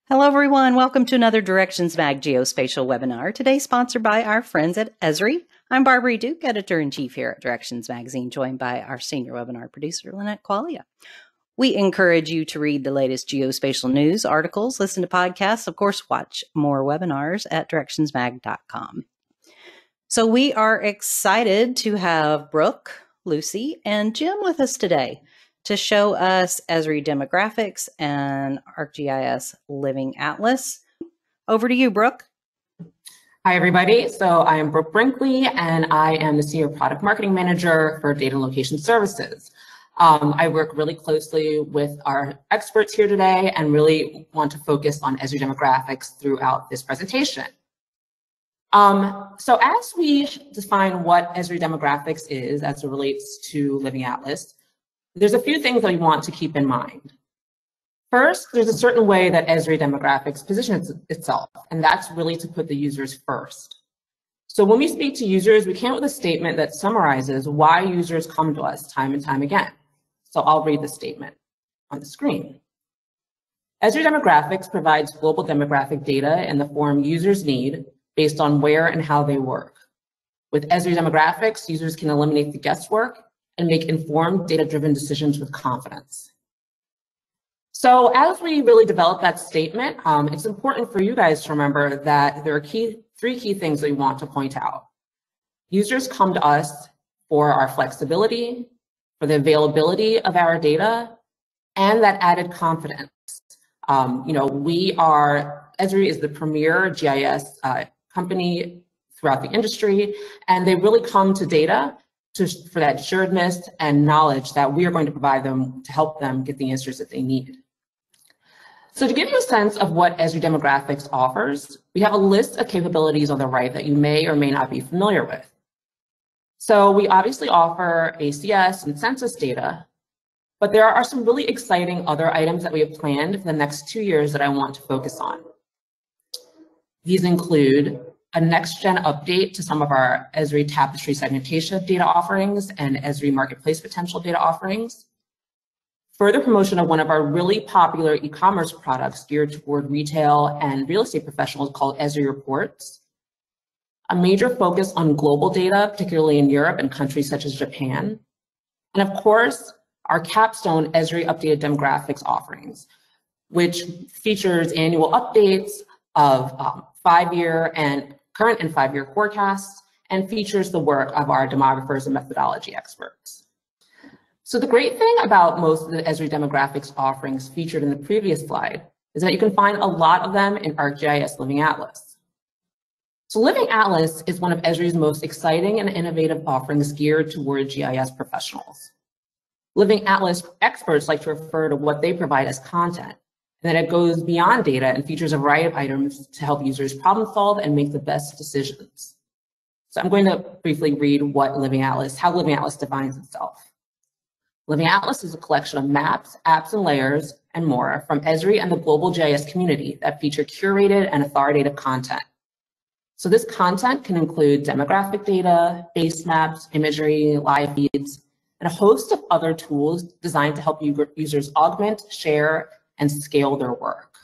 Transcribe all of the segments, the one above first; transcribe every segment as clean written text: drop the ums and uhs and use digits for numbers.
Hello, everyone. Welcome to another Directions Mag Geospatial webinar, today sponsored by our friends at Esri. I'm Barbara Duke, Editor-in-Chief here at Directions Magazine, joined by our senior webinar producer, Lynette Qualia. We encourage you to read the latest geospatial news, articles, listen to podcasts, of course, watch more webinars at directionsmag.com. So we are excited to have Brooke, Lucy, and Jim with us today to show us Esri Demographics and ArcGIS Living Atlas. Over to you, Brooke. Hi, everybody. So I am Brooke Brinkley, and I am the Senior Product Marketing Manager for Data and Location Services. I work really closely with our experts here today and really want to focus on Esri Demographics throughout this presentation. So as we define what Esri Demographics is as it relates to Living Atlas, there's a few things that we want to keep in mind. First, there's a certain way that Esri Demographics positions itself, and that's really to put the users first. So when we speak to users, we came up with a statement that summarizes why users come to us time and time again. So I'll read the statement on the screen. Esri Demographics provides global demographic data in the form users need based on where and how they work. With Esri Demographics, users can eliminate the guesswork and make informed, data-driven decisions with confidence. So as we really develop that statement, it's important for you guys to remember that there are three key things that we want to point out. Users come to us for our flexibility, for the availability of our data, and that added confidence. Esri is the premier GIS company throughout the industry, and they really come to data for that assuredness and knowledge that we are going to provide them to help them get the answers that they need. So to give you a sense of what Esri Demographics offers, we have a list of capabilities on the right that you may or may not be familiar with. So we obviously offer ACS and Census data, but there are some really exciting other items that we have planned for the next 2 years that I want to focus on. These include a next-gen update to some of our Esri Tapestry segmentation data offerings and Esri Marketplace potential data offerings, further promotion of one of our really popular e-commerce products geared toward retail and real estate professionals called Esri Reports, a major focus on global data, particularly in Europe and countries such as Japan, and of course, our capstone Esri Updated Demographics offerings, which features annual updates of 5-year and current and 5-year forecasts, and features the work of our demographers and methodology experts. So the great thing about most of the Esri Demographics offerings featured in the previous slide is that you can find a lot of them in ArcGIS Living Atlas. So Living Atlas is one of Esri's most exciting and innovative offerings geared toward GIS professionals. Living Atlas experts like to refer to what they provide as content, and that it goes beyond data and features a variety of items to help users problem solve and make the best decisions. So I'm going to briefly read how Living Atlas defines itself. Living Atlas is a collection of maps, apps, and layers, and more from Esri and the global GIS community that feature curated and authoritative content. So this content can include demographic data, base maps, imagery, live feeds, and a host of other tools designed to help users augment, share, and scale their work.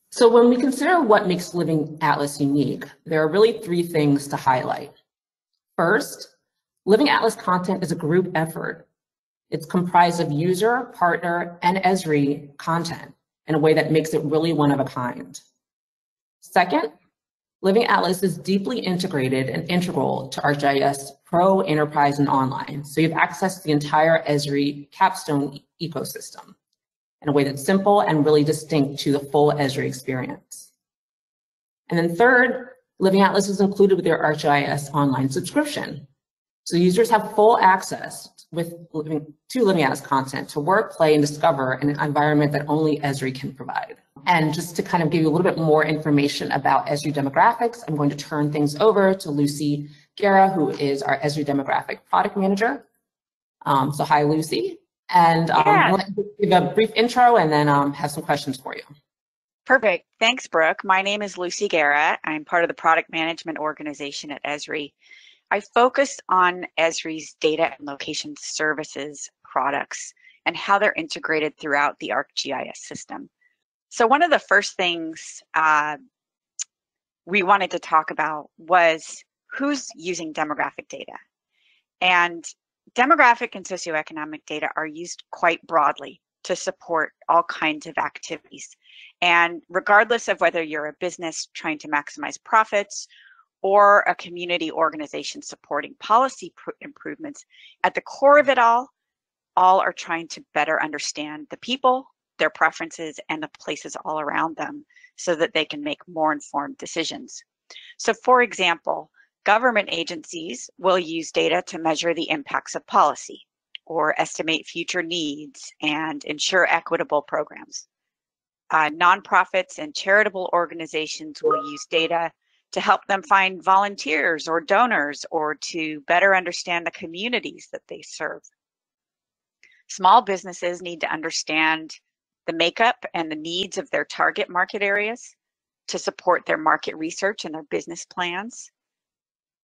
So when we consider what makes Living Atlas unique, there are really 3 things to highlight. First, Living Atlas content is a group effort. It's comprised of user, partner, and Esri content in a way that makes it really one of a kind. Second, Living Atlas is deeply integrated and integral to ArcGIS Pro, Enterprise, and Online, so you have access to the entire Esri capstone ecosystem in a way that's simple and really distinct to the full Esri experience. And then third, Living Atlas is included with your ArcGIS Online subscription. So users have full access to Living Atlas content to work, play, and discover in an environment that only Esri can provide. And just to kind of give you a little bit more information about Esri Demographics, I'm going to turn things over to Lucy Guerra, who is our Esri Demographic Product Manager. So hi, Lucy. And I'll give a brief intro and then have some questions for you. Perfect. Thanks, Brooke. My name is Lucy Guerra. I'm part of the product management organization at Esri. I focused on Esri's data and location services products and how they're integrated throughout the ArcGIS system. So one of the first things we wanted to talk about was who's using demographic data. And demographic and socioeconomic data are used quite broadly to support all kinds of activities. And regardless of whether you're a business trying to maximize profits or a community organization supporting policy improvements, at the core of it all are trying to better understand the people, their preferences, and the places all around them so that they can make more informed decisions. So for example, government agencies will use data to measure the impacts of policy or estimate future needs and ensure equitable programs. Nonprofits and charitable organizations will use data to help them find volunteers or donors or to better understand the communities that they serve. Small businesses need to understand the makeup and the needs of their target market areas to support their market research and their business plans.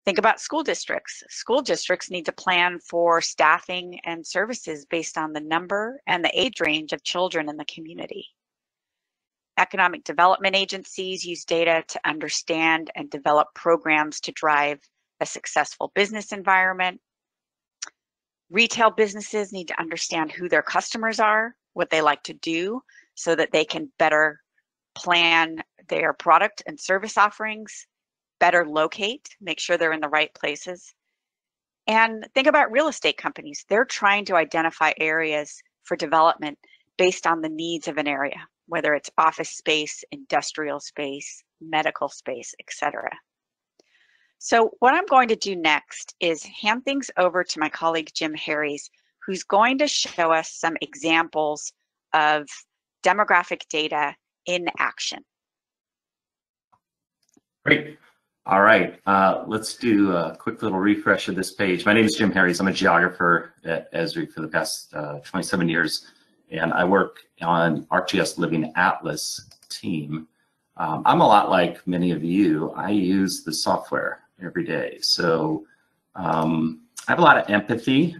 Think about school districts. School districts need to plan for staffing and services based on the number and the age range of children in the community. Economic development agencies use data to understand and develop programs to drive a successful business environment. Retail businesses need to understand who their customers are, what they like to do, so that they can better plan their product and service offerings, better locate, make sure they're in the right places. And think about real estate companies. They're trying to identify areas for development based on the needs of an area, whether it's office space, industrial space, medical space, etc. So what I'm going to do next is hand things over to my colleague, Jim Harries, who's going to show us some examples of demographic data in action. Great. All right, let's do a quick little refresh of this page. My name is Jim Harries. I'm a geographer at Esri for the past 27 years, and I work on ArcGIS Living Atlas team. I'm a lot like many of you. I use the software every day, so I have a lot of empathy,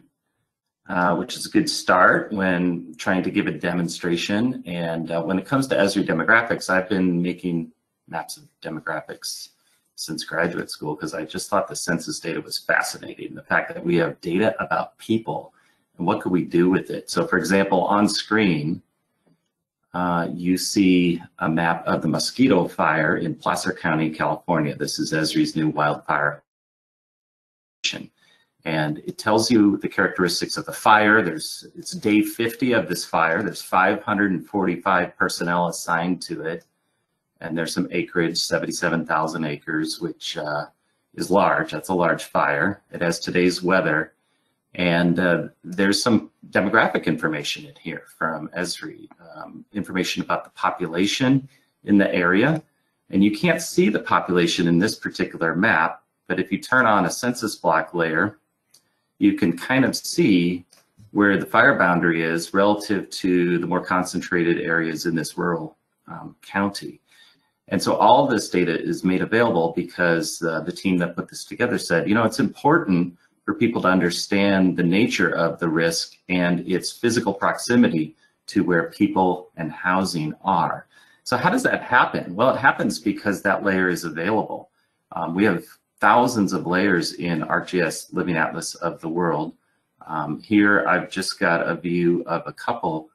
which is a good start when trying to give a demonstration. And when it comes to Esri Demographics, I've been making maps of demographics since graduate school because I just thought the census data was fascinating. The fact that we have data about people and what could we do with it. So for example, on screen, you see a map of the mosquito fire in Placer County, California. This is Esri's new wildfire. And it tells you the characteristics of the fire. It's day 50 of this fire. There's 545 personnel assigned to it. And there's some acreage, 77,000 acres, which is large. That's a large fire. It has today's weather. And there's some demographic information in here from Esri, information about the population in the area. And you can't see the population in this particular map, but if you turn on a census block layer, you can kind of see where the fire boundary is relative to the more concentrated areas in this rural county. And so all this data is made available because the team that put this together said, you know, it's important for people to understand the nature of the risk and its physical proximity to where people and housing are. So how does that happen? Well, it happens because that layer is available. We have thousands of layers in ArcGIS Living Atlas of the world. Here I've just got a view of a couple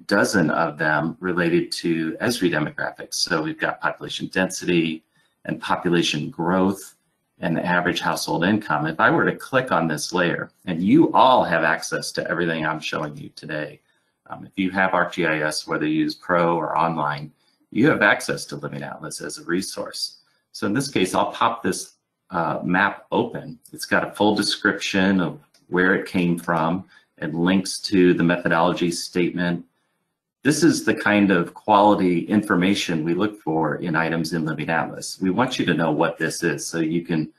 dozen of them related to Esri demographics. So we've got population density and population growth and the average household income. If I were to click on this layer, and you all have access to everything I'm showing you today, if you have ArcGIS, whether you use Pro or online, you have access to Living Atlas as a resource. So in this case, I'll pop this map open. It's got a full description of where it came from and links to the methodology statement. This is the kind of quality information we look for in items in Living Atlas. We want you to know what this is so you can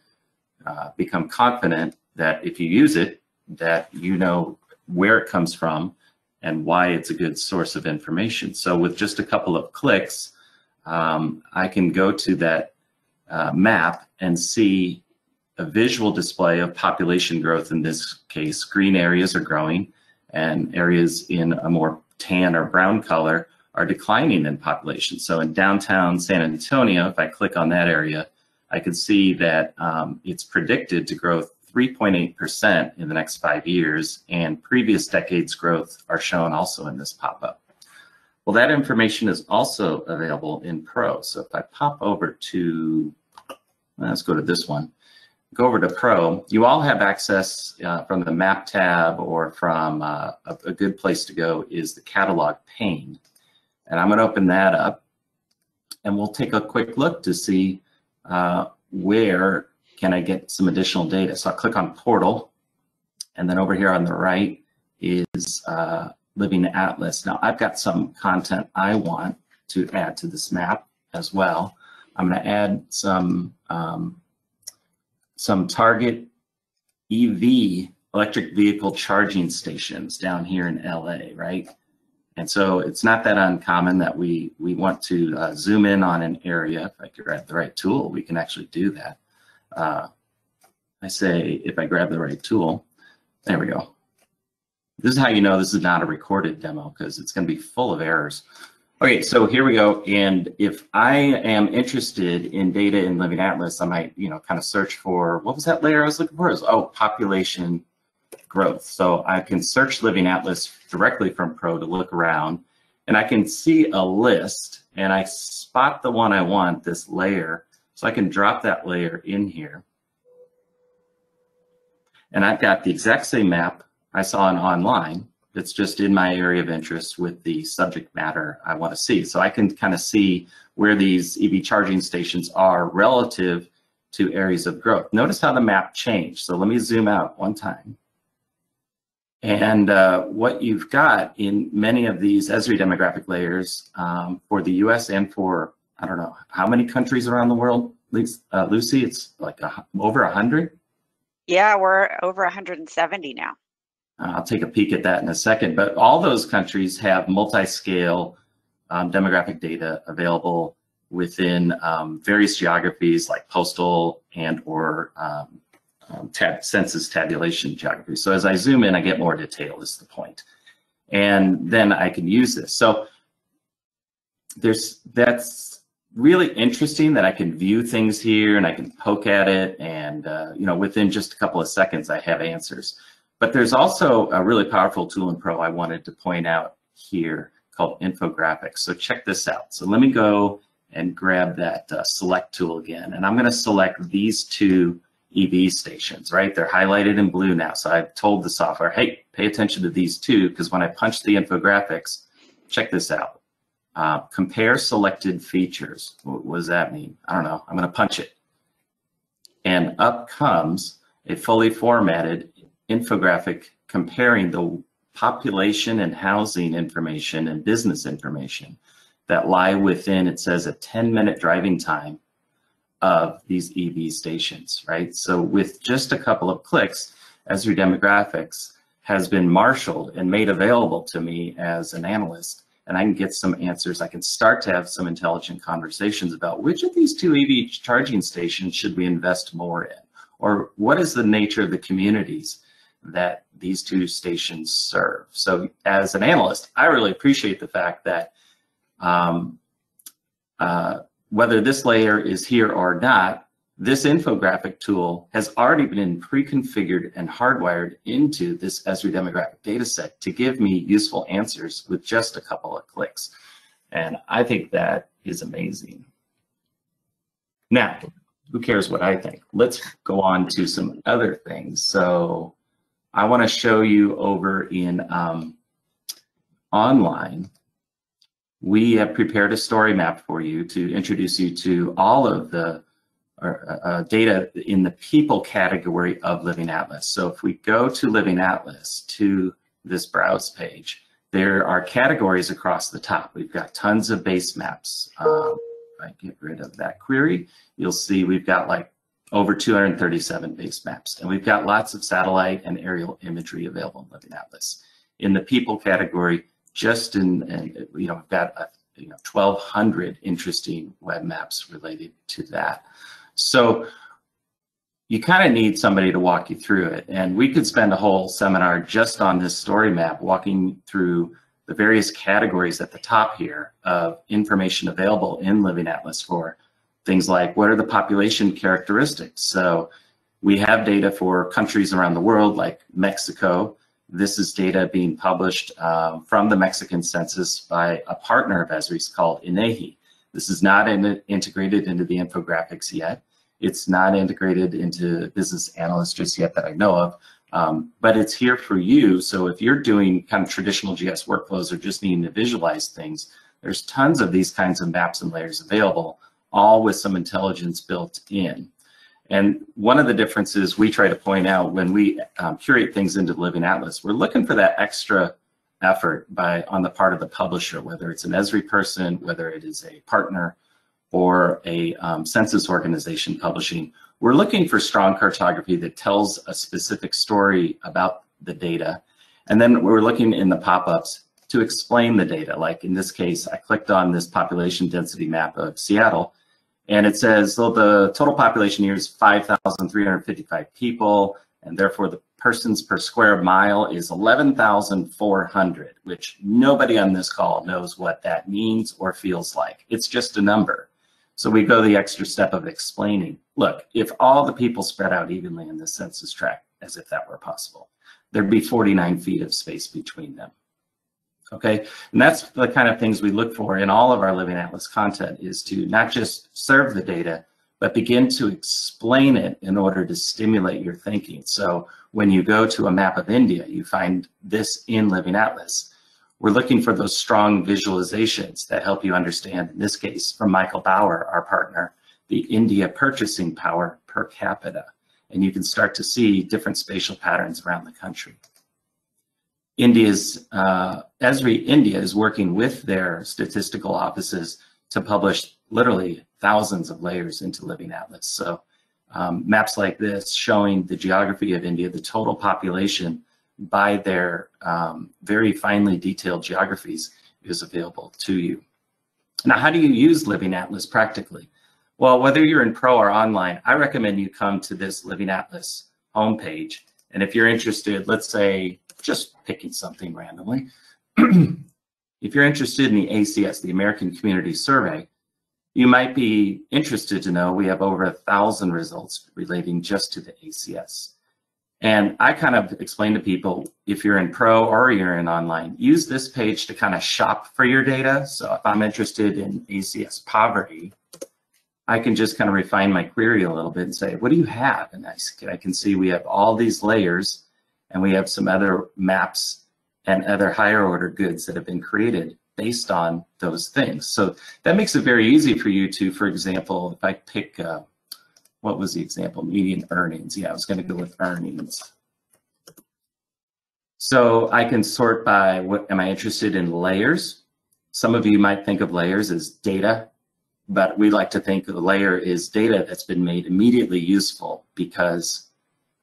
become confident that if you use it, that you know where it comes from and why it's a good source of information. So with just a couple of clicks, I can go to that map and see a visual display of population growth. In this case, green areas are growing and areas in a more tan or brown color are declining in population. So in downtown San Antonio, if I click on that area, I can see that it's predicted to grow 3.8% in the next 5 years, and previous decades' growth are shown also in this pop-up. Well, that information is also available in Pro. So if I pop over to, let's go to this one, go over to Pro, you all have access from the Map tab, or from a good place to go is the Catalog pane. And I'm going to open that up, and we'll take a quick look to see where can I get some additional data. So I'll click on Portal, and then over here on the right is Living Atlas. Now I've got some content I want to add to this map as well. I'm going to add some target EV, electric vehicle charging stations down here in LA, right? And so it's not that uncommon that we want to zoom in on an area. If I grab the right tool, we can actually do that. I say, if I grab the right tool, there we go. This is how you know this is not a recorded demo, because it's going to be full of errors. Okay, so here we go. And if I am interested in data in Living Atlas, I might, kind of search for, what was that layer I was looking for? Oh, population growth. So I can search Living Atlas directly from Pro to look around, and I can see a list, and I spot the one I want, this layer. So I can drop that layer in here. And I've got the exact same map I saw in online. It's just in my area of interest with the subject matter I want to see. So I can kind of see where these EV charging stations are relative to areas of growth. Notice how the map changed. So let me zoom out one time. And what you've got in many of these Esri demographic layers for the US and for, I don't know, how many countries around the world, Lucy? It's like over 100? Yeah, we're over 170 now. I'll take a peek at that in a second, but all those countries have multi-scale demographic data available within various geographies like postal and or census tabulation geography. So as I zoom in, I get more detail is the point. And then I can use this. So that's really interesting that I can view things here and I can poke at it, and within just a couple of seconds I have answers. But there's also a really powerful tool in Pro I wanted to point out here called infographics. So check this out. So let me go and grab that select tool again, and I'm going to select these two EV stations, right? They're highlighted in blue now. So I've told the software, hey, pay attention to these two, because when I punch the infographics, check this out. Compare selected features. What does that mean? I don't know. I'm going to punch it. And up comes a fully formatted infographic comparing the population and housing information and business information that lie within, it says, a 10-minute driving time of these EV stations, right? So with just a couple of clicks, Esri Demographics has been marshaled and made available to me as an analyst, and I can get some answers. I can start to have some intelligent conversations about which of these two EV charging stations should we invest more in, or what is the nature of the communities that these two stations serve. So as an analyst, I really appreciate the fact that whether this layer is here or not, this infographic tool has already been pre-configured and hardwired into this Esri demographic data set to give me useful answers with just a couple of clicks. And I think that is amazing. Now, who cares what I think? Let's go on to some other things. So I want to show you over in online. We have prepared a story map for you to introduce you to all of the data in the people category of Living Atlas. So if we go to Living Atlas, to this browse page, there are categories across the top. We've got tons of base maps. If I get rid of that query, you'll see we've got like over 237 base maps, and we've got lots of satellite and aerial imagery available in Living Atlas. In the people category, just we've got 1,200 interesting web maps related to that. So you kind of need somebody to walk you through it, and we could spend a whole seminar just on this story map, walking through the various categories at the top here of information available in Living Atlas for things like what are the population characteristics. So we have data for countries around the world like Mexico. This is data being published from the Mexican census by a partner of Esri's called INEGI. This is not integrated into the infographics yet. It's not integrated into Business Analyst just yet that I know of, but it's here for you. So if you're doing kind of traditional GIS workflows or just needing to visualize things, there's tons of these kinds of maps and layers available, all with some intelligence built in. And one of the differences we try to point out when we curate things into the Living Atlas, we're looking for that extra effort on the part of the publisher, whether it's an Esri person, whether it is a partner or a census organization publishing. We're looking for strong cartography that tells a specific story about the data. And then we're looking in the pop-ups to explain the data. Like in this case, I clicked on this population density map of Seattle, and it says, so the total population here is 5,355 people, and therefore the persons per square mile is 11,400, which nobody on this call knows what that means or feels like. It's just a number. So we go the extra step of explaining, look, if all the people spread out evenly in this census tract, as if that were possible, there'd be 49 feet of space between them. Okay, and that's the kind of things we look for in all of our Living Atlas content, is to not just serve the data, but begin to explain it in order to stimulate your thinking. So when you go to a map of India, you find this in Living Atlas. We're looking for those strong visualizations that help you understand, in this case, from Michael Bauer, our partner, the India purchasing power per capita. And you can start to see different spatial patterns around the country. Esri India is working with their statistical offices to publish literally thousands of layers into Living Atlas. So maps like this showing the geography of India, the total population by their very finely detailed geographies is available to you. Now, how do you use Living Atlas practically? Well, whether you're in Pro or online, I recommend you come to this Living Atlas homepage. And if you're interested, let's say, just picking something randomly, if you're interested in the ACS, the American Community Survey, you might be interested to know we have over 1,000 results relating just to the ACS. And I kind of explain to people, if you're in Pro or you're in online, use this page to kind of shop for your data. So if I'm interested in ACS poverty, I can just kind of refine my query a little bit and say, what do you have? And I can see we have all these layers, and we have some other maps and other higher order goods that have been created based on those things. So that makes it very easy for you to, for example, if I pick, what was the example? Median earnings. Yeah, I was going to go with earnings. So I can sort by, what am I interested in? Layers. Some of you might think of layers as data, but we like to think of a layer is data that's been made immediately useful, because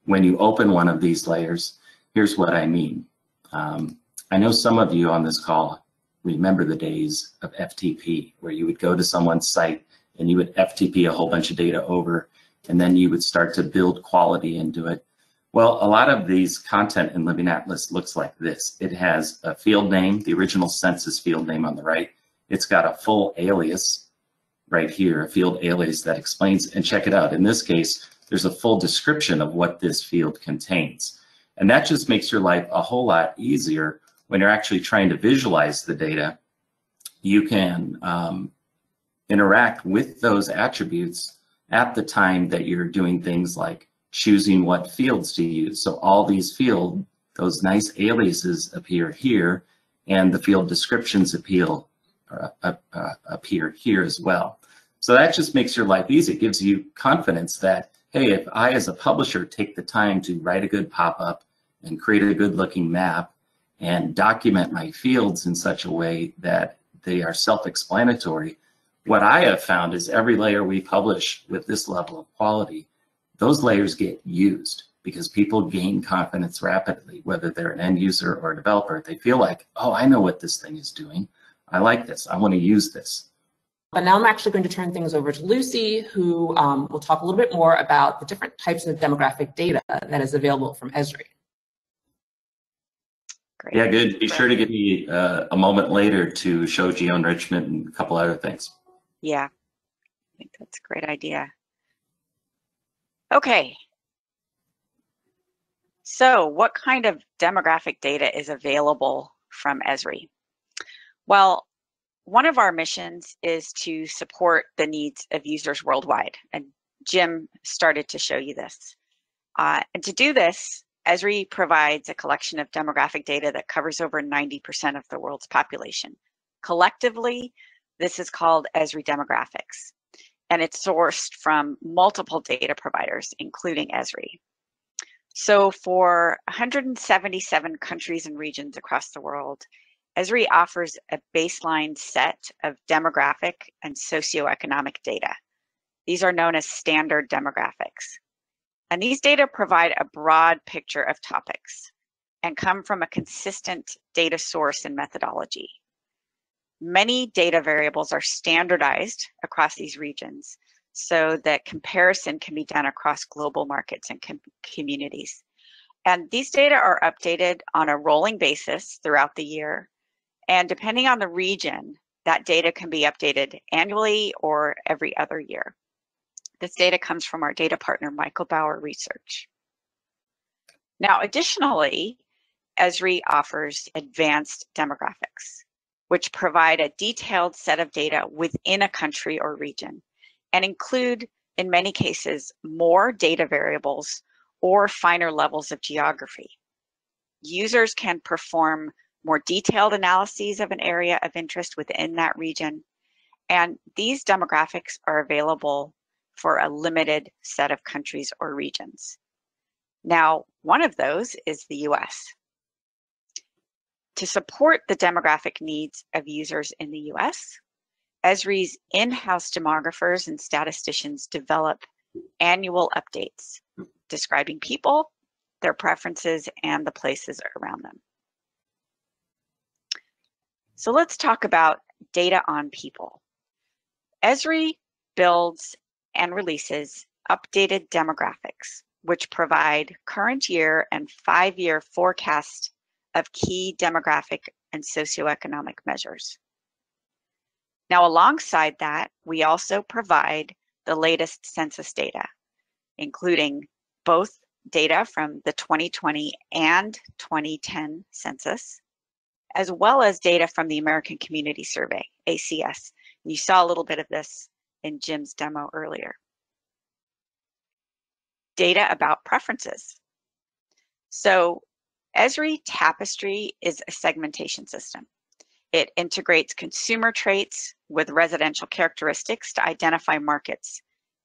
when you open one of these layers, here's what I mean. I know some of you on this call remember the days of FTP, where you would go to someone's site and you would FTP a whole bunch of data over, and then you would start to build quality into it. Well, a lot of these content in Living Atlas looks like this. It has a field name, the original census field name on the right. It's got a full alias right here, a field alias that explains, and check it out. In this case, there's a full description of what this field contains. And that just makes your life a whole lot easier when you're actually trying to visualize the data. You can interact with those attributes at the time that you're doing things like choosing what fields to use. So all these fields, those nice aliases appear here, and the field descriptions appear here as well. So that just makes your life easy. It gives you confidence that, hey, if I as a publisher take the time to write a good pop-up and create a good looking map and document my fields in such a way that they are self-explanatory, what I have found is every layer we publish with this level of quality, those layers get used because people gain confidence rapidly, whether they're an end user or a developer. They feel like, oh, I know what this thing is doing. I like this. I want to use this. But now I'm actually going to turn things over to Lucy, who will talk a little bit more about the different types of demographic data that is available from Esri. Great. Yeah, good. Be sure to give me a moment later to show geo-enrichment and a couple other things. Yeah, I think that's a great idea. Okay. So what kind of demographic data is available from Esri? Well, one of our missions is to support the needs of users worldwide, and Jim started to show you this. And to do this, Esri provides a collection of demographic data that covers over 90% of the world's population. Collectively, this is called Esri Demographics, and it's sourced from multiple data providers, including Esri. So for 177 countries and regions across the world, Esri offers a baseline set of demographic and socioeconomic data. These are known as standard demographics. And these data provide a broad picture of topics and come from a consistent data source and methodology. Many data variables are standardized across these regions so that comparison can be done across global markets and communities. And these data are updated on a rolling basis throughout the year. And depending on the region, that data can be updated annually or every other year. This data comes from our data partner, Michael Bauer Research. Now, additionally, Esri offers advanced demographics, which provide a detailed set of data within a country or region and include, in many cases, more data variables or finer levels of geography. Users can perform more detailed analyses of an area of interest within that region, and these demographics are available for a limited set of countries or regions. Now, one of those is the US. To support the demographic needs of users in the US, Esri's in-house demographers and statisticians develop annual updates describing people, their preferences, and the places around them. So let's talk about data on people. Esri builds and releases updated demographics, which provide current year and 5-year forecasts of key demographic and socioeconomic measures. Now, alongside that, we also provide the latest census data, including both data from the 2020 and 2010 census, as well as data from the American Community Survey, ACS. And you saw a little bit of this in Jim's demo earlier. Data about preferences. So Esri Tapestry is a segmentation system. It integrates consumer traits with residential characteristics to identify markets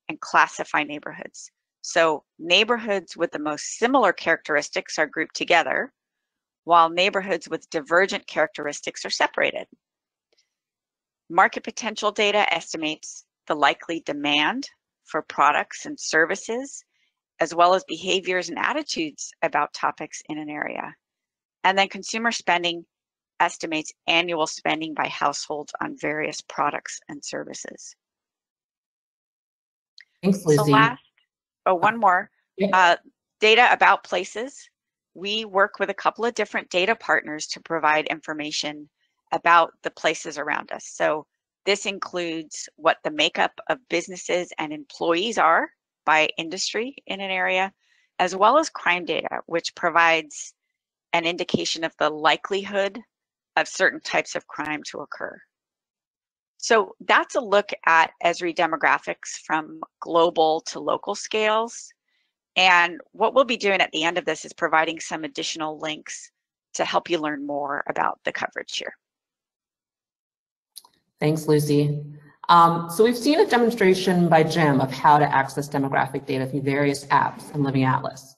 and classify neighborhoods. So neighborhoods with the most similar characteristics are grouped together, while neighborhoods with divergent characteristics are separated. Market potential data estimates the likely demand for products and services, as well as behaviors and attitudes about topics in an area. And then consumer spending estimates annual spending by households on various products and services. Thanks, Lucy. So one more. Yeah. Data about places. We work with a couple of different data partners to provide information about the places around us. So this includes what the makeup of businesses and employees are by industry in an area, as well as crime data, which provides an indication of the likelihood of certain types of crime to occur. So that's a look at Esri demographics from global to local scales. And what we'll be doing at the end of this is providing some additional links to help you learn more about the coverage here. Thanks, Lucy. So we've seen a demonstration by Jim of how to access demographic data through various apps in Living Atlas.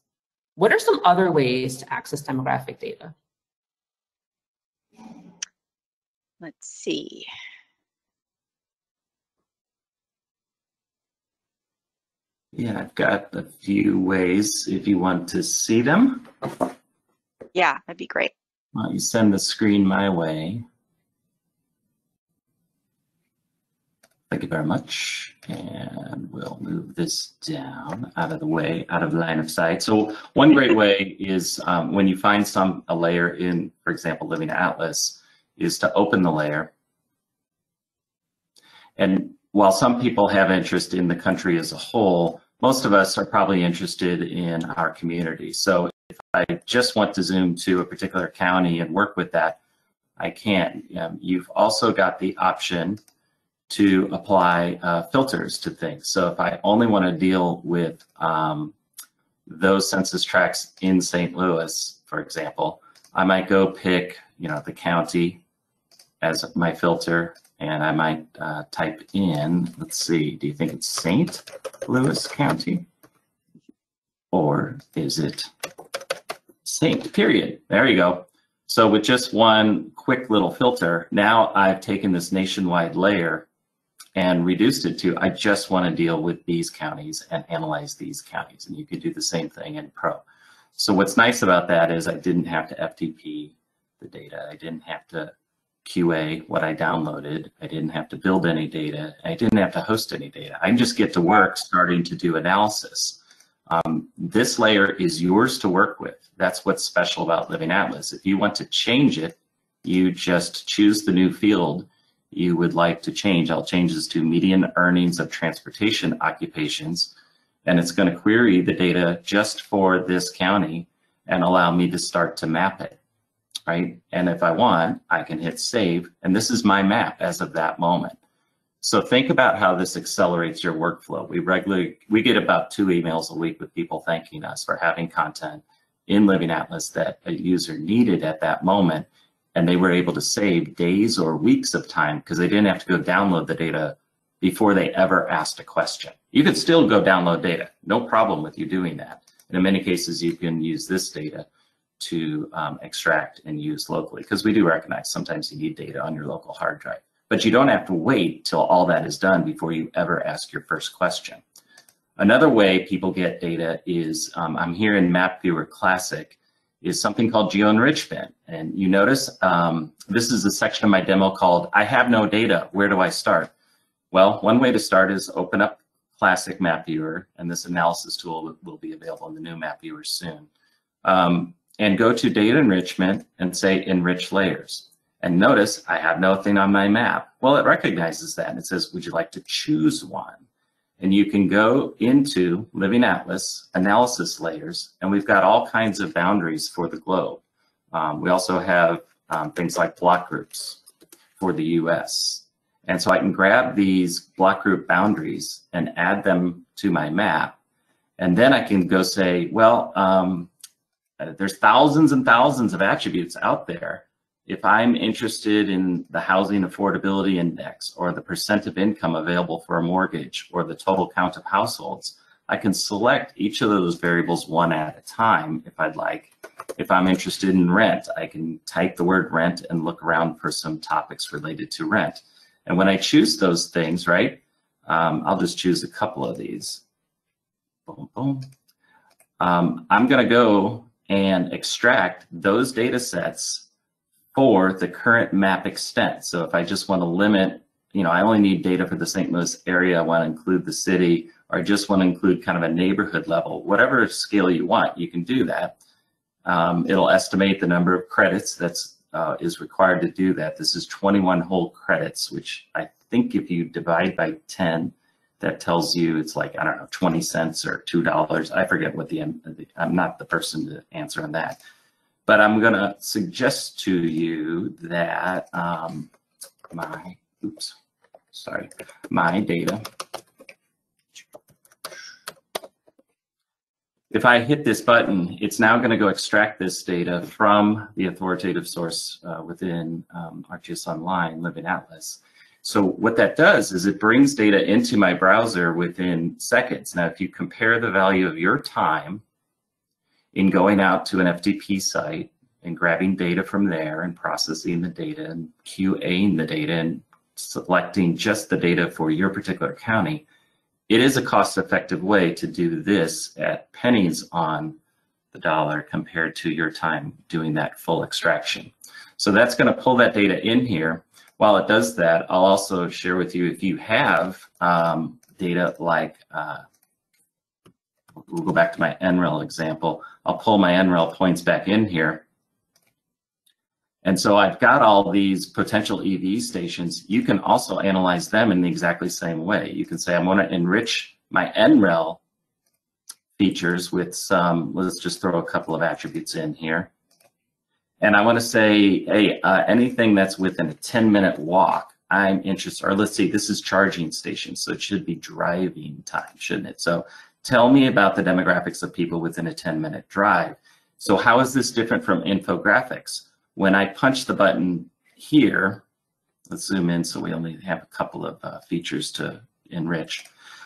What are some other ways to access demographic data? Let's see. Yeah, I've got a few ways if you want to see them. Yeah, that'd be great. Why don't you send the screen my way? Thank you very much. And will move this down out of the way, out of line of sight. So one great way is when you find a layer in, for example, Living Atlas, is to open the layer. And while some people have interest in the country as a whole, most of us are probably interested in our community. So if I just want to zoom to a particular county and work with that, I can. You've also got the option to apply filters to things. So if I only want to deal with those census tracts in St. Louis, for example, I might go pick, the county as my filter, and I might type in, let's see, do you think it's St. Louis County? Or is it St. period? There you go. So with just one quick little filter, now I've taken this nationwide layer and reduced it to, I just want to deal with these counties and analyze these counties. And you could do the same thing in Pro. So what's nice about that is I didn't have to FTP the data. I didn't have to QA what I downloaded. I didn't have to build any data. I didn't have to host any data. I just get to work starting to do analysis. This layer is yours to work with. That's what's special about Living Atlas. If you want to change it, you just choose the new field you would like to change. I'll change this to median earnings of transportation occupations, and it's going to query the data just for this county and allow me to start to map it, right? And if I want, I can hit save, and this is my map as of that moment. So think about how this accelerates your workflow. We get about 2 emails a week with people thanking us for having content in Living Atlas that a user needed at that moment, and they were able to save days or weeks of time because they didn't have to go download the data before they ever asked a question. You could still go download data, no problem with you doing that. And in many cases, you can use this data to extract and use locally, because we do recognize sometimes you need data on your local hard drive. But you don't have to wait till all that is done before you ever ask your first question. Another way people get data is, I'm here in Map Viewer Classic, is something called geo-enrichment. And you notice this is a section of my demo called I have no data, where do I start? Well, one way to start is open up Classic Map Viewer, and this analysis tool will be available in the new Map Viewer soon. And go to Data Enrichment and say Enrich Layers. And notice I have nothing on my map. Well, it recognizes that and it says, would you like to choose one? And you can go into Living Atlas analysis layers, and we've got all kinds of boundaries for the globe. We also have things like block groups for the US. And so I can grab these block group boundaries and add them to my map. And then I can go say, well, there's thousands and thousands of attributes out there. If I'm interested in the housing affordability index, or the percent of income available for a mortgage, or the total count of households, I can select each of those variables one at a time if I'd like. If I'm interested in rent, I can type the word rent and look around for some topics related to rent. And when I choose those things, right, I'll just choose a couple of these. Boom, boom. I'm going to go and extract those data sets for the current map extent. So if I just want to limit, I only need data for the St. Louis area, I want to include the city, or I just want to include kind of a neighborhood level, whatever scale you want, you can do that. It'll estimate the number of credits that's is required to do that. This is 21 whole credits, which I think if you divide by 10, that tells you it's like, I don't know, 20 cents or $2. I forget what I'm not the person to answer on that. But I'm going to suggest to you that my data, if I hit this button, it's now going to go extract this data from the authoritative source within ArcGIS Online, Living Atlas. So what that does is it brings data into my browser within seconds. Now, if you compare the value of your time in going out to an FTP site and grabbing data from there and processing the data and QAing the data and selecting just the data for your particular county, it is a cost-effective way to do this at pennies on the dollar compared to your time doing that full extraction. So that's going to pull that data in here. While it does that, I'll also share with you, if you have data like, we'll go back to my NREL example. I'll pull my NREL points back in here. And so I've got all these potential EV stations. You can also analyze them in the exactly same way. You can say, I want to enrich my NREL features with some, let's just throw a couple of attributes in here. And I want to say, hey, anything that's within a 10-minute walk, I'm interested, or let's see, this is charging stations, so it should be driving time, shouldn't it? So tell me about the demographics of people within a 10-minute drive. So how is this different from infographics? When I punch the button here, let's zoom in so we only have a couple of features to enrich.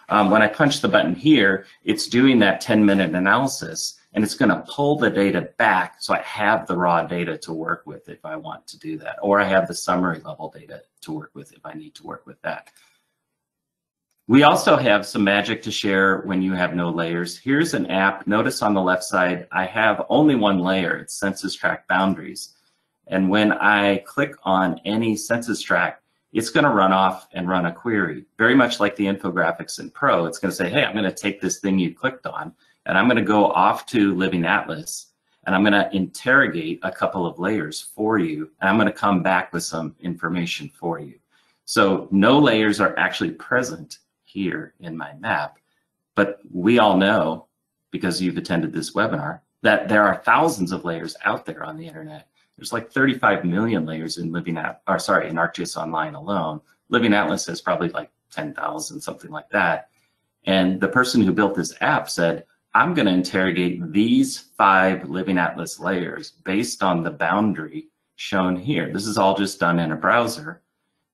When I punch the button here, it's doing that 10-minute analysis, and it's going to pull the data back so I have the raw data to work with if I want to do that, or I have the summary level data to work with if I need to work with that. We also have some magic to share when you have no layers. Here's an app. Notice on the left side, I have only one layer. It's census tract boundaries. And when I click on any census tract, it's going to run off and run a query. Very much like the infographics in Pro, it's going to say, hey, I'm going to take this thing you clicked on, and I'm going to go off to Living Atlas, and I'm going to interrogate a couple of layers for you, and I'm going to come back with some information for you. So no layers are actually present here in my map, but we all know, because you've attended this webinar, that there are thousands of layers out there on the internet. There's like 35 million layers in in ArcGIS Online alone. Living Atlas has probably like 10,000, something like that. And the person who built this app said, I'm going to interrogate these 5 Living Atlas layers based on the boundary shown here. This is all just done in a browser.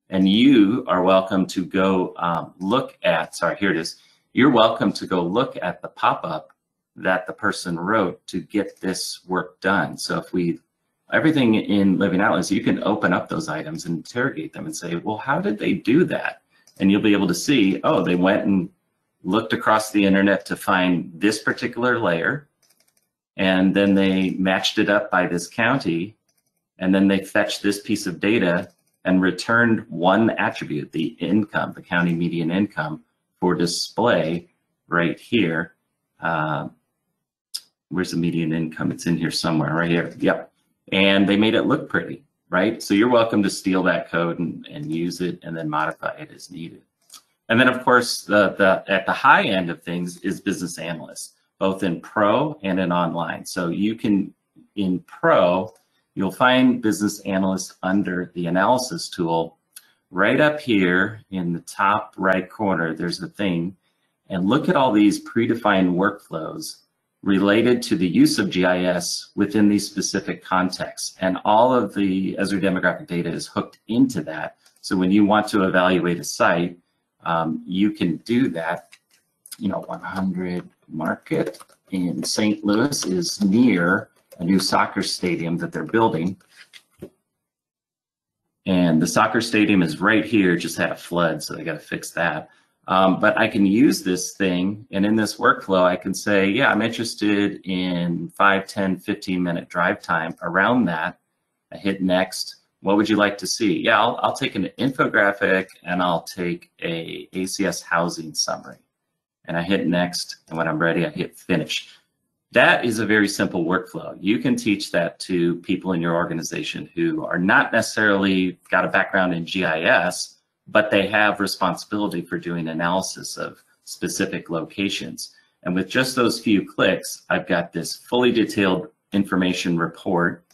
And you are welcome to go look at, here it is. You're welcome to go look at the pop-up that the person wrote to get this work done. So if everything in Living Atlas, you can open up those items and interrogate them and say, well, how did they do that? And you'll be able to see, oh, they went and looked across the internet to find this particular layer, and then they matched it up by this county, and then they fetched this piece of data and returned one attribute, the income, the county median income, for display right here. Where's the median income? It's in here somewhere, right here. Yep. And they made it look pretty, right? So you're welcome to steal that code and use it and then modify it as needed. And then, of course, at the high end of things is business analyst, both in Pro and in Online. So you can, in Pro, you'll find business analyst under the analysis tool. Right up here in the top right corner, there's a thing. And look at all these predefined workflows related to the use of GIS within these specific contexts. And all of the Esri demographic data is hooked into that. So when you want to evaluate a site, you can do that. 100 Market in St. Louis is near a new soccer stadium that they're building. And the soccer stadium is right here, just had a flood, so they got to fix that. But I can use this thing, and in this workflow, I can say, yeah, I'm interested in 5, 10, 15-minute drive time around that. I hit next. What would you like to see? Yeah, I'll take an infographic, and I'll take a ACS housing summary. And I hit next, and when I'm ready, I hit finish. That is a very simple workflow. You can teach that to people in your organization who are not necessarily got a background in GIS, but they have responsibility for doing analysis of specific locations. And with just those few clicks, I've got this fully detailed information report.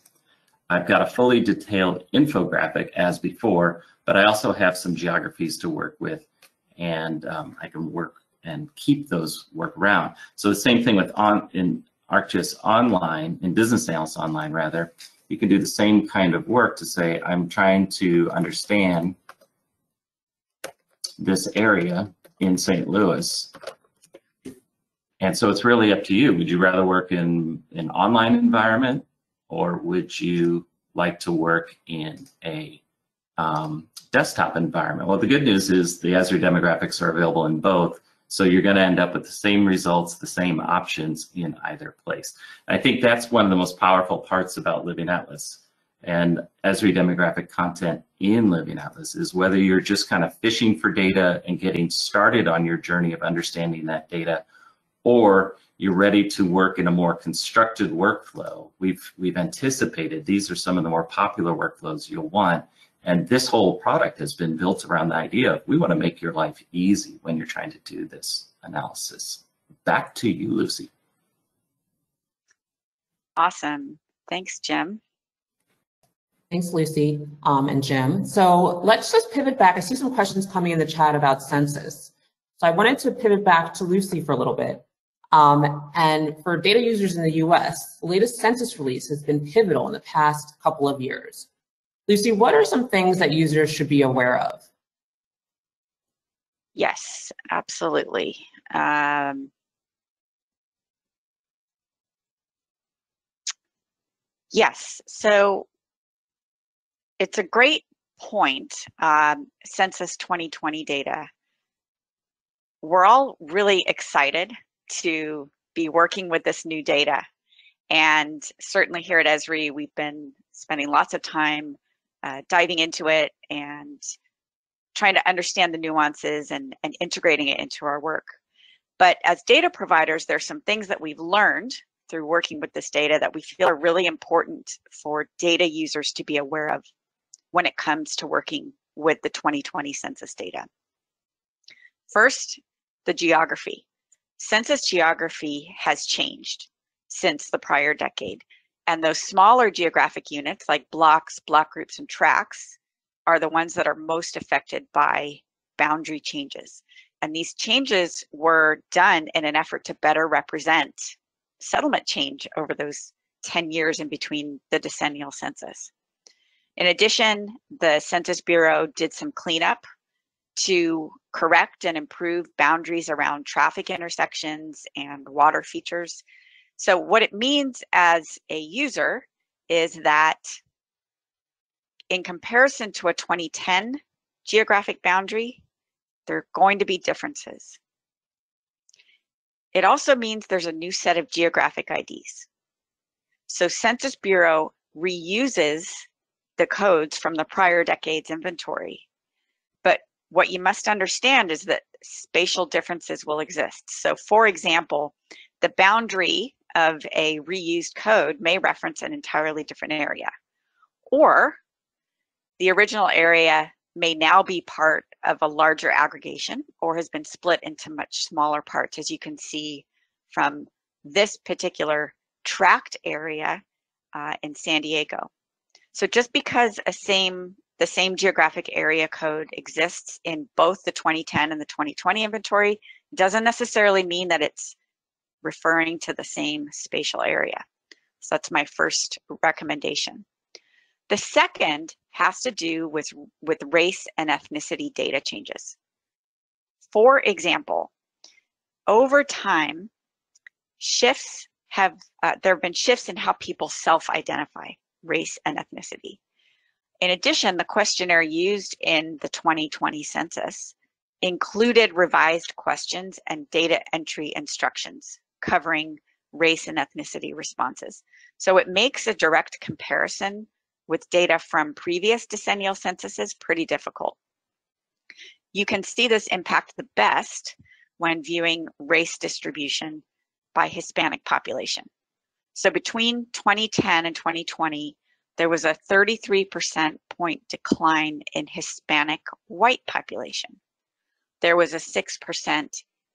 I've got a fully detailed infographic as before, but I also have some geographies to work with, and I can work and keep those work around. So the same thing with in ArcGIS Online, in Business Analyst Online rather, you can do the same kind of work to say, I'm trying to understand this area in St. Louis. And so it's really up to you. Would you rather work in an online environment, or would you like to work in a desktop environment? Well, the good news is the Esri demographics are available in both. So you're going to end up with the same results, the same options in either place. I think that's one of the most powerful parts about Living Atlas. And Esri demographic content in Living Atlas is whether you're just kind of fishing for data and getting started on your journey of understanding that data, or you're ready to work in a more constructed workflow. We've anticipated these are some of the more popular workflows you'll want. And this whole product has been built around the idea of we want to make your life easy when you're trying to do this analysis. Back to you, Lucy. Awesome. Thanks, Jim. Thanks, Lucy and Jim. So let's just pivot back. I see some questions coming in the chat about census. So I wanted to pivot back to Lucy for a little bit. And for data users in the US, the latest census release has been pivotal in the past couple of years. Lucy, what are some things that users should be aware of? Yes, absolutely. Yes, so it's a great point. Census 2020 data. We're all really excited to be working with this new data. And certainly here at Esri, we've been spending lots of time diving into it and trying to understand the nuances and integrating it into our work. But as data providers, there's some things that we've learned through working with this data that we feel are really important for data users to be aware of when it comes to working with the 2020 census data. First, the geography. Census geography has changed since the prior decade, and those smaller geographic units like blocks, block groups, and tracts are the ones that are most affected by boundary changes. And these changes were done in an effort to better represent settlement change over those 10 years in between the decennial census. In addition, the Census Bureau did some cleanup to correct and improve boundaries around traffic intersections and water features. So what it means as a user is that in comparison to a 2010 geographic boundary, there are going to be differences. It also means there's a new set of geographic IDs. So Census Bureau reuses the codes from the prior decade's inventory. But what you must understand is that spatial differences will exist. So for example, the boundary of a reused code may reference an entirely different area, or the original area may now be part of a larger aggregation or has been split into much smaller parts, as you can see from this particular tract area in San Diego. So just because the same geographic area code exists in both the 2010 and the 2020 inventory doesn't necessarily mean that it's referring to the same spatial area. So that's my first recommendation. The second has to do with race and ethnicity data changes. For example, over time, there have been shifts in how people self-identify race and ethnicity. In addition, the questionnaire used in the 2020 census included revised questions and data entry instructions covering race and ethnicity responses. So it makes a direct comparison with data from previous decennial censuses pretty difficult. You can see this impact the best when viewing race distribution by Hispanic population. So between 2010 and 2020, there was a 33% point decline in Hispanic white population. There was a 6%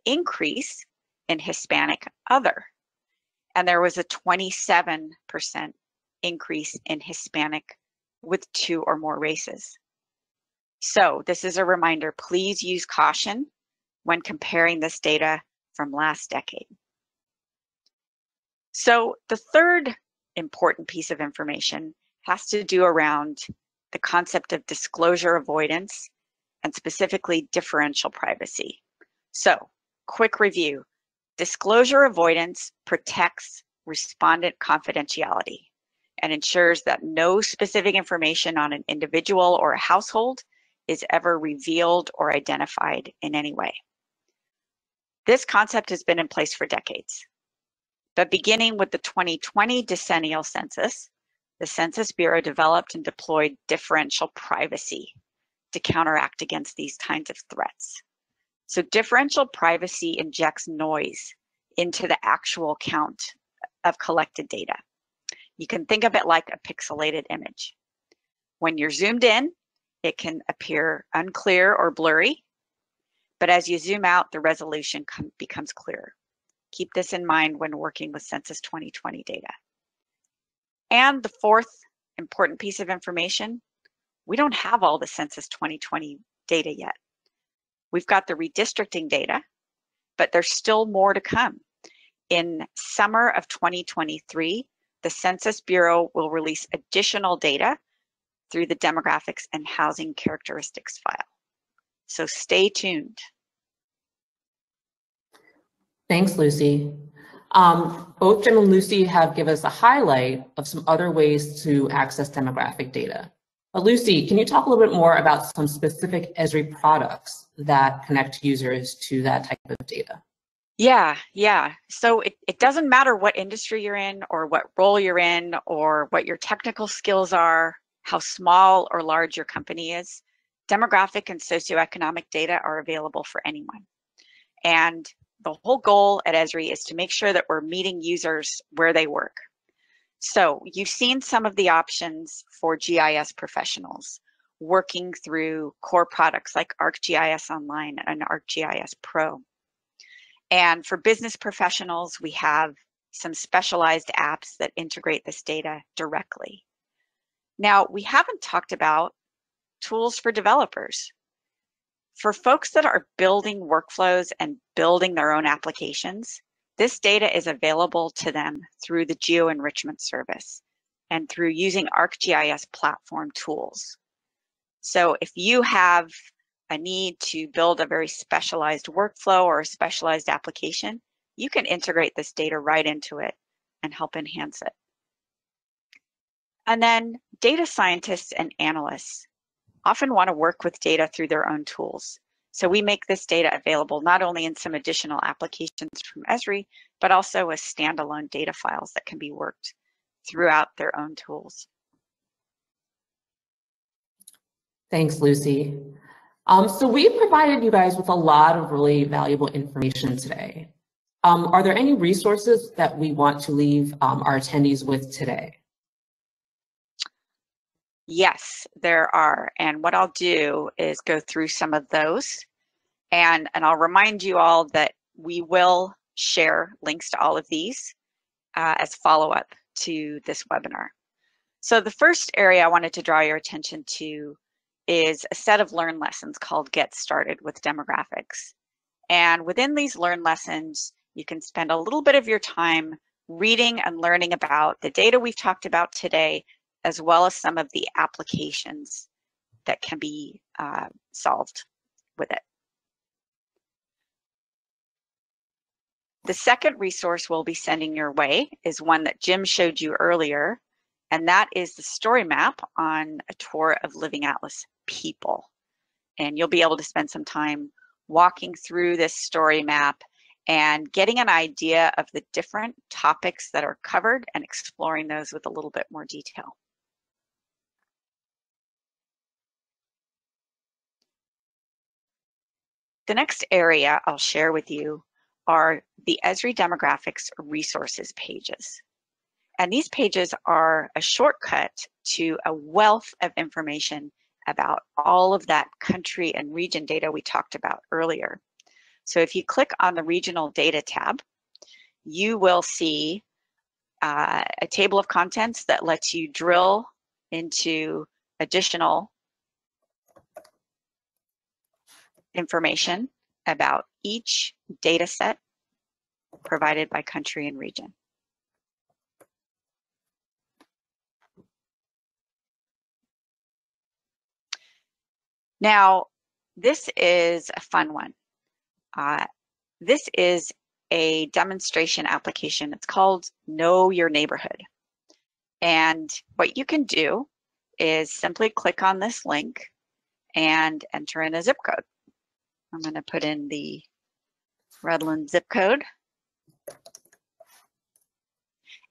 increase in Hispanic other, and there was a 27% increase in Hispanic with 2 or more races. So this is a reminder, please use caution when comparing this data from last decade. So the third important piece of information has to do around the concept of disclosure avoidance and specifically differential privacy. So quick review, disclosure avoidance protects respondent confidentiality and ensures that no specific information on an individual or a household is ever revealed or identified in any way. This concept has been in place for decades. But beginning with the 2020 decennial census, the Census Bureau developed and deployed differential privacy to counteract against these kinds of threats. So differential privacy injects noise into the actual count of collected data. You can think of it like a pixelated image. When you're zoomed in, it can appear unclear or blurry, but as you zoom out, the resolution becomes clearer. Keep this in mind when working with Census 2020 data. And the fourth important piece of information, we don't have all the Census 2020 data yet. We've got the redistricting data, but there's still more to come. In summer of 2023, the Census Bureau will release additional data through the Demographics and Housing Characteristics file. So stay tuned. Thanks, Lucy. Both Jim and Lucy have given us a highlight of some other ways to access demographic data. But Lucy, can you talk a little bit more about some specific Esri products that connect users to that type of data? Yeah. So it doesn't matter what industry you're in or what role you're in or what your technical skills are, how small or large your company is. Demographic and socioeconomic data are available for anyone. And the whole goal at Esri is to make sure that we're meeting users where they work. So you've seen some of the options for GIS professionals working through core products like ArcGIS Online and ArcGIS Pro. And for business professionals, we have some specialized apps that integrate this data directly. Now, we haven't talked about tools for developers. For folks that are building workflows and building their own applications, this data is available to them through the geo-enrichment service and through using ArcGIS platform tools. So if you have a need to build a very specialized workflow or a specialized application, you can integrate this data right into it and help enhance it. And then data scientists and analysts often want to work with data through their own tools. So we make this data available not only in some additional applications from Esri, but also as standalone data files that can be worked throughout their own tools. Thanks, Lucy. So we provided you guys with a lot of really valuable information today. Are there any resources that we want to leave our attendees with today? Yes, there are. And what I'll do is go through some of those. And I'll remind you all that we will share links to all of these as follow-up to this webinar. So the first area I wanted to draw your attention to is a set of learn lessons called Get Started with Demographics. And within these learn lessons, you can spend a little bit of your time reading and learning about the data we've talked about today, as well as some of the applications that can be solved with it. The second resource we'll be sending your way is one that Jim showed you earlier, and that is the story map on a tour of Living Atlas people. And you'll be able to spend some time walking through this story map and getting an idea of the different topics that are covered and exploring those with a little bit more detail. The next area I'll share with you are the Esri Demographics resources pages. And these pages are a shortcut to a wealth of information about all of that country and region data we talked about earlier. So if you click on the regional data tab, you will see a table of contents that lets you drill into additional information about each data set provided by country and region. Now, this is a fun one. This is a demonstration application. It's called Know Your Neighborhood. And what you can do is simply click on this link and enter in a zip code. I'm going to put in the Redland zip code.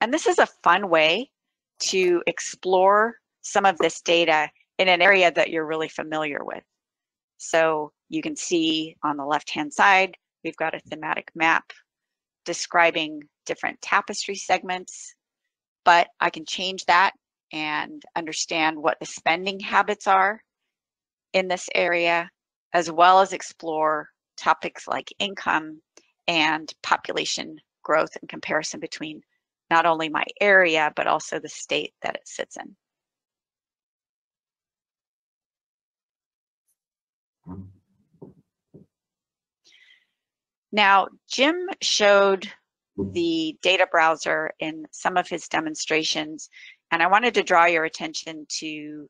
And this is a fun way to explore some of this data in an area that you're really familiar with. So you can see on the left-hand side, we've got a thematic map describing different tapestry segments, but I can change that and understand what the spending habits are in this area, as well as explore topics like income and population growth in comparison between not only my area, but also the state that it sits in. Now, Jim showed the data browser in some of his demonstrations, and I wanted to draw your attention to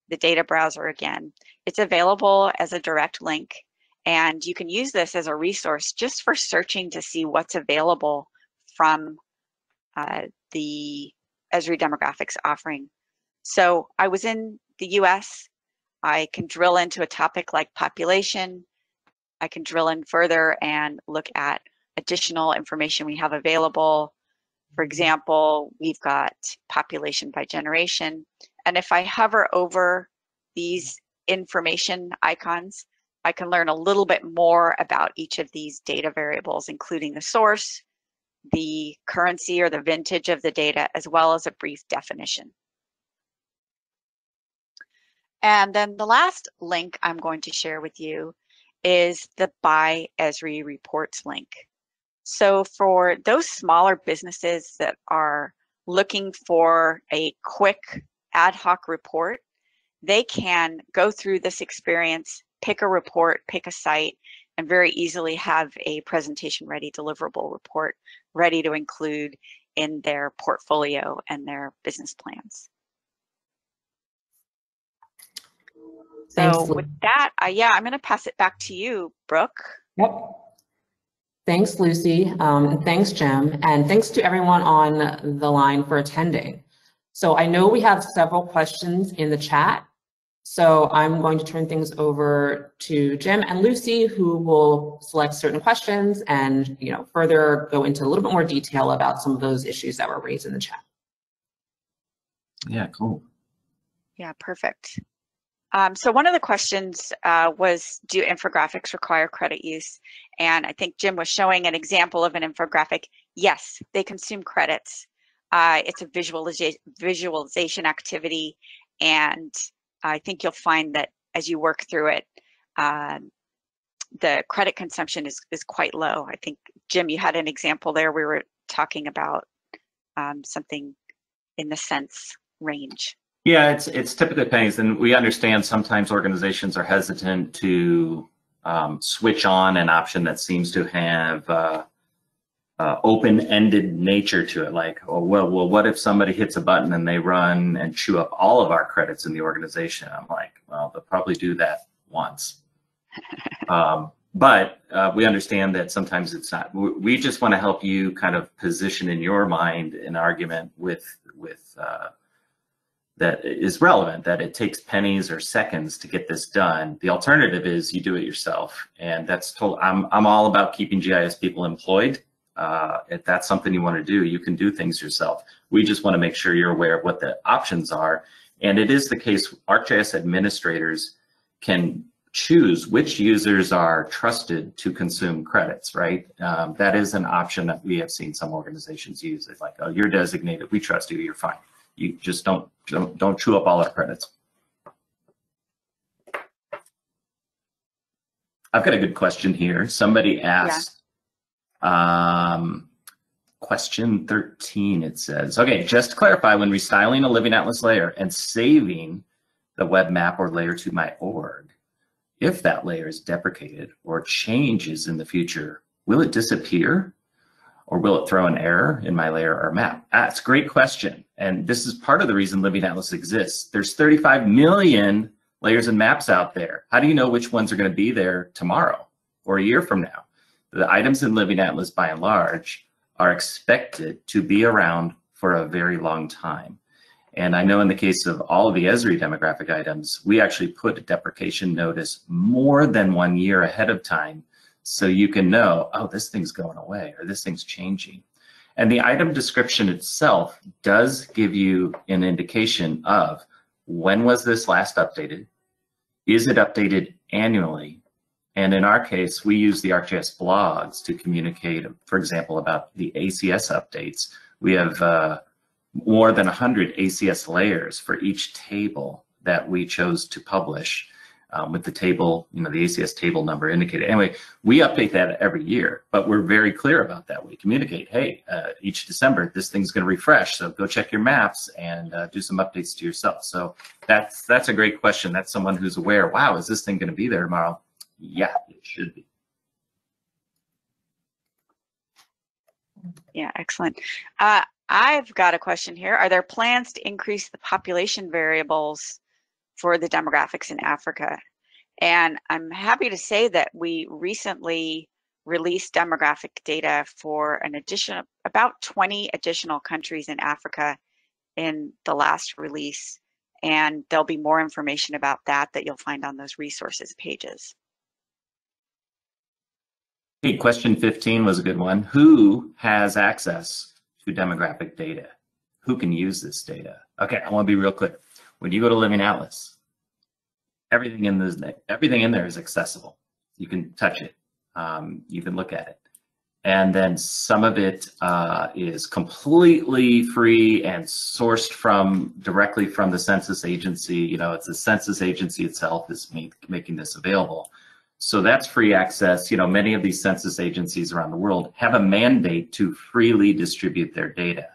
the data browser again. It's available as a direct link, and you can use this as a resource just for searching to see what's available from the Esri Demographics offering. So I was in the US. I can drill into a topic like population. I can drill in further and look at additional information we have available. For example, we've got population by generation. And if I hover over these information icons, I can learn a little bit more about each of these data variables, including the source, the currency or the vintage of the data, as well as a brief definition. And then the last link I'm going to share with you is the By Esri Reports link. So for those smaller businesses that are looking for a quick ad hoc report, they can go through this experience, pick a report, pick a site, and very easily have a presentation ready deliverable report ready to include in their portfolio and their business plans. So with that, yeah, I'm going to pass it back to you, Brooke. Yep. Thanks, Lucy. And thanks, Jim. And thanks to everyone on the line for attending. So I know we have several questions in the chat. So I'm going to turn things over to Jim and Lucy, who will select certain questions and further go into a little bit more detail about some of those issues that were raised in the chat. Yeah, cool. Yeah, perfect. So one of the questions was, do infographics require credit use? And I think Jim was showing an example of an infographic. Yes, they consume credits. It's a visualization activity, and I think you'll find that as you work through it, the credit consumption is quite low. I think, Jim, you had an example there. We were talking about something in the cents range. Yeah, it's typically pennies, and we understand sometimes organizations are hesitant to switch on an option that seems to have open-ended nature to it. Like, oh, well, what if somebody hits a button and they run and chew up all of our credits in the organization? I'm like, well, they'll probably do that once. But we understand that sometimes it's not. We just want to help you kind of position in your mind an argument with that is relevant, that it takes pennies or seconds to get this done. The alternative is you do it yourself, and that's total. I'm all about keeping GIS people employed. If that's something you want to do, you can do things yourself. We just want to make sure you're aware of what the options are. And it is the case, ArcGIS administrators can choose which users are trusted to consume credits, right? That is an option that we have seen some organizations use. It's like, oh, you're designated, we trust you, you're fine. You just don't chew up all our credits. I've got a good question here. Somebody asked, question 13, it says, okay, just to clarify, when restyling a Living Atlas layer and saving the web map or layer to my org, if that layer is deprecated or changes in the future, will it disappear? Or will it throw an error in my layer or map? That's a great question. And this is part of the reason Living Atlas exists. There's 35 million layers and maps out there. How do you know which ones are going to be there tomorrow or a year from now? The items in Living Atlas, by and large, are expected to be around for a very long time. And I know in the case of all of the Esri demographic items, we actually put a deprecation notice more than 1 year ahead of time, so you can know, oh, this thing's going away or this thing's changing. And the item description itself does give you an indication of when was this last updated? Is it updated annually? And in our case, we use the ArcGIS blogs to communicate, for example, about the ACS updates. We have more than 100 ACS layers for each table that we chose to publish, with the table, the ACS table number indicated. Anyway, we update that every year, but we're very clear about that. We communicate, hey, each December, this thing's going to refresh, so go check your maps and do some updates to yourself. So that's a great question. That's someone who's aware, wow, is this thing going to be there tomorrow? Yeah, it should be. Yeah, excellent. I've got a question here. Are there plans to increase the population variables for the demographics in Africa? And I'm happy to say that we recently released demographic data for about 20 additional countries in Africa in the last release. And there'll be more information about that you'll find on those resources pages. Hey, question 15 was a good one. Who has access to demographic data? Who can use this data? Okay, I want to be real clear. When you go to Living Atlas, everything in there is accessible. You can touch it. You can look at it. And then some of it is completely free and sourced directly from the Census agency. It's the Census agency itself is making this available. So that's free access. Many of these census agencies around the world have a mandate to freely distribute their data.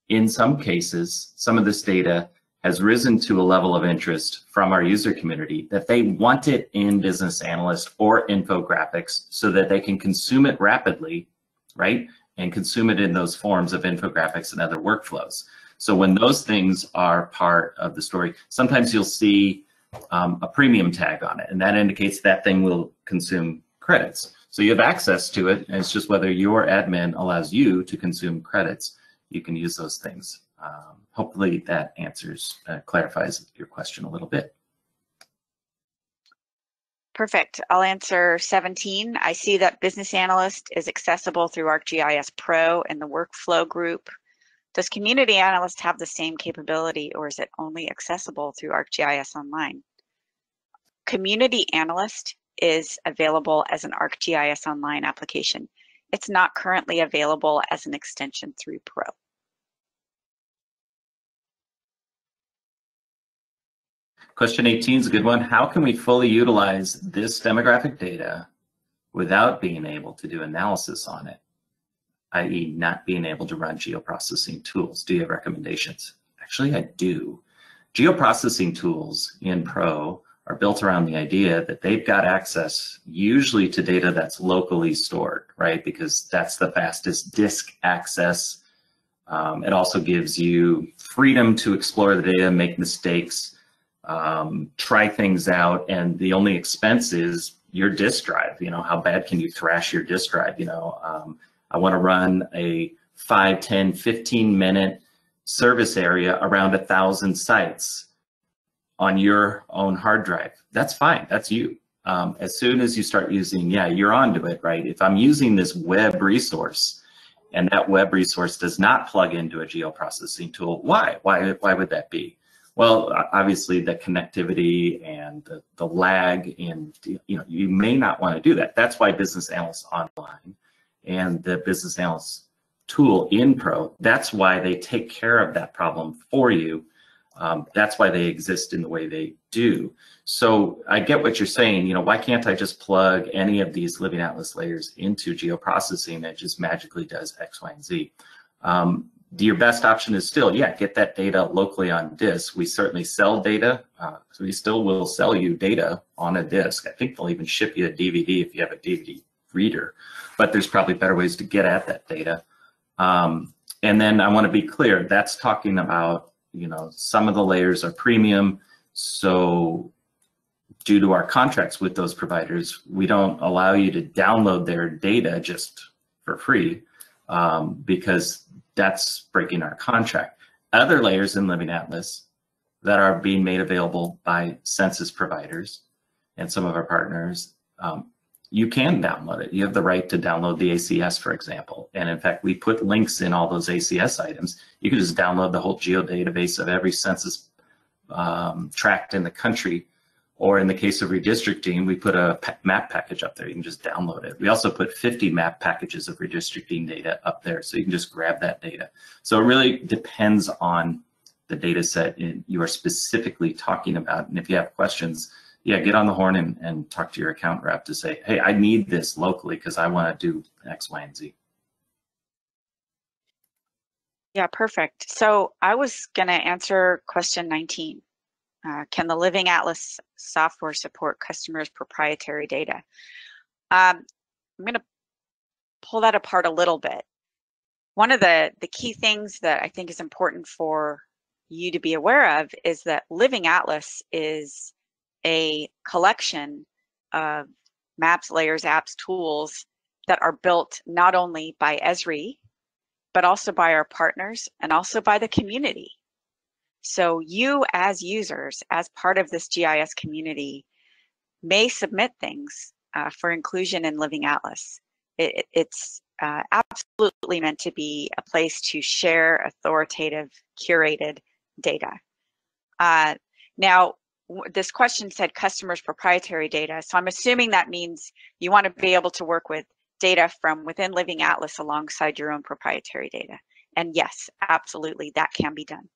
In some cases, some of this data has risen to a level of interest from our user community that they want it in business analyst or infographics so that they can consume it rapidly, right? And consume it in those forms of infographics and other workflows. So when those things are part of the story, sometimes you'll see a premium tag on it, and that indicates that thing will consume credits. So you have access to it, and it's just whether your admin allows you to consume credits. You can use those things. Hopefully that clarifies your question a little bit. Perfect. I'll answer 17. I see that Business Analyst is accessible through ArcGIS Pro and the Workflow group. Does Community Analyst have the same capability, or is it only accessible through ArcGIS Online? Community Analyst is available as an ArcGIS Online application. It's not currently available as an extension through Pro. Question 18 is a good one. How can we fully utilize this demographic data without being able to do analysis on it, i.e. not being able to run geoprocessing tools? Do you have recommendations? Actually, I do. Geoprocessing tools in Pro are built around the idea that they've got access usually to data that's locally stored, right? Because that's the fastest disk access. It also gives you freedom to explore the data, make mistakes, try things out, and the only expense is your disk drive. How bad can you thrash your disk drive? I want to run a 5, 10, 15-minute service area around 1,000 sites on your own hard drive. That's fine. That's you. As soon as you start using, you're onto it, right? If I'm using this web resource and that web resource does not plug into a geoprocessing tool, why? Why would that be? Well, obviously the connectivity and the lag, and you may not want to do that. That's why Business Analyst Online and the Business Analyst tool in Pro, that's why they take care of that problem for you. That's why they exist in the way they do. So I get what you're saying. Why can't I just plug any of these Living Atlas layers into geoprocessing that just magically does X, Y, and Z? Your best option is still, get that data locally on disk. We certainly sell data, so we still will sell you data on a disk. I think they'll even ship you a DVD if you have a DVD reader, but there's probably better ways to get at that data. And then I want to be clear, that's talking about, some of the layers are premium, so due to our contracts with those providers, we don't allow you to download their data just for free, because that's breaking our contract. Other layers in Living Atlas that are being made available by Census providers and some of our partners, you can download it. You have the right to download the ACS, for example. And in fact, we put links in all those ACS items. You can just download the whole geodatabase of every census tract in the country. Or in the case of redistricting, we put a map package up there. You can just download it. We also put 50 map packages of redistricting data up there, so you can just grab that data. So it really depends on the data set you are specifically talking about. And if you have questions, yeah, get on the horn and talk to your account rep to say, hey, I need this locally because I want to do X, Y, and Z. Yeah, perfect. So I was going to answer question 19. Can the Living Atlas software support customers' proprietary data? I'm going to pull that apart a little bit. One of the key things that I think is important for you to be aware of is that Living Atlas is a collection of maps, layers, apps, tools that are built not only by Esri, but also by our partners and also by the community. So you as users, as part of this GIS community, may submit things for inclusion in Living Atlas. It's absolutely meant to be a place to share authoritative, curated data. Now, this question said customers' proprietary data. So I'm assuming that means you want to be able to work with data from within Living Atlas alongside your own proprietary data. And yes, absolutely, that can be done.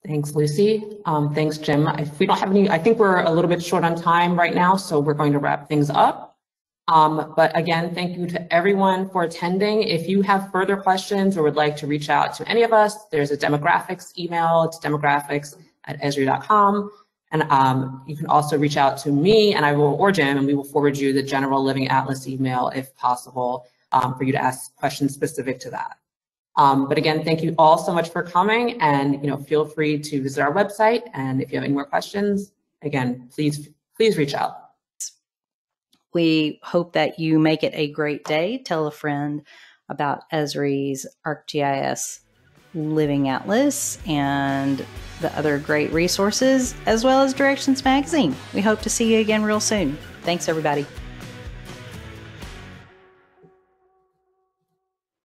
Thanks, Lucy. Thanks, Jim. If we don't have any, I think we're a little bit short on time right now, so we're going to wrap things up. But again, thank you to everyone for attending. If you have further questions or would like to reach out to any of us, there's a demographics email. It's demographics@esri.com. And you can also reach out to me or Jim, and we will forward you the general Living Atlas email if possible for you to ask questions specific to that. But again, thank you all so much for coming, and feel free to visit our website. And if you have any more questions, again, please reach out. We hope that you make it a great day. Tell a friend about Esri's ArcGIS Living Atlas and the other great resources, as well as Directions Magazine. We hope to see you again real soon. Thanks, everybody.